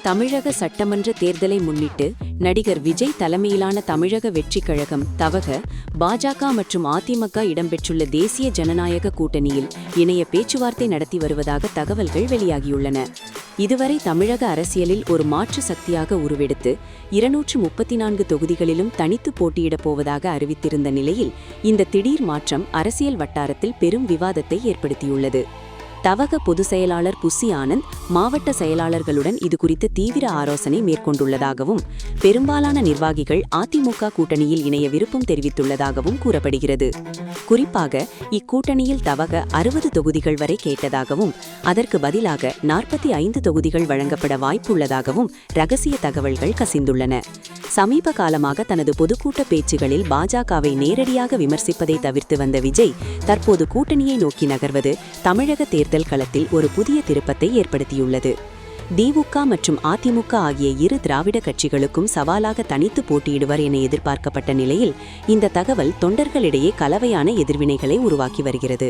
தமிழக சட்டமன்ற தேர்தலை முன்னிட்டு நடிகர் விஜய் தலைமையிலான தமிழக வெற்றிக் கழகம் தவக பாஜக மற்றும் அதிமுக இடம்பெற்றுள்ள தேசிய ஜனநாயக கூட்டணியில் இணைய பேச்சுவார்த்தை நடத்தி வருவதாக தகவல்கள் வெளியாகியுள்ளன. இதுவரை தமிழக அரசியலில் ஒரு மாற்று சக்தியாக உருவெடுத்து 234 தொகுதிகளிலும் தனித்து போட்டியிடப் போவதாக அறிவித்திருந்த நிலையில் இந்த திடீர் மாற்றம் அரசியல் வட்டாரத்தில் பெரும் விவாதத்தை ஏற்படுத்தியுள்ளது. தவக பொதுச் செயலாளர் புசி ஆனந்த் மாவட்ட செயலாளர்களுடன் இதுகுறித்து தீவிர ஆலோசனை மேற்கொண்டுள்ளதாகவும் பெரும்பாலான நிர்வாகிகள் அதிமுக கூட்டணியில் இணைய விருப்பம் தெரிவித்துள்ளதாகவும் கூறப்படுகிறது. குறிப்பாக இக்கூட்டணியில் தவக 60 தொகுதிகள் வரை கேட்டதாகவும் அதற்கு பதிலாக 45 தொகுதிகள் வழங்கப்பட வாய்ப்புள்ளதாகவும் ரகசிய தகவல்கள் கசிந்துள்ளன. சமீப காலமாக தனது பொதுக்கூட்ட பேச்சுகளில் பாஜகவை நேரடியாக விமர்சிப்பதை தவிர்த்து வந்த விஜய் தற்போது கூட்டணியை நோக்கி நகர்வது தமிழக தேர்தல் களத்தில் ஒரு புதிய திருப்பத்தை ஏற்படுத்தியுள்ளது. திமுக மற்றும் அதிமுக ஆகிய இரு திராவிட கட்சிகளுக்கும் சவாலாக தனித்து போட்டியிடுவர் என எதிர்பார்க்கப்பட்ட நிலையில் இந்த தகவல் தொண்டர்களிடையே கலவையான எதிர்வினைகளை உருவாக்கி வருகிறது.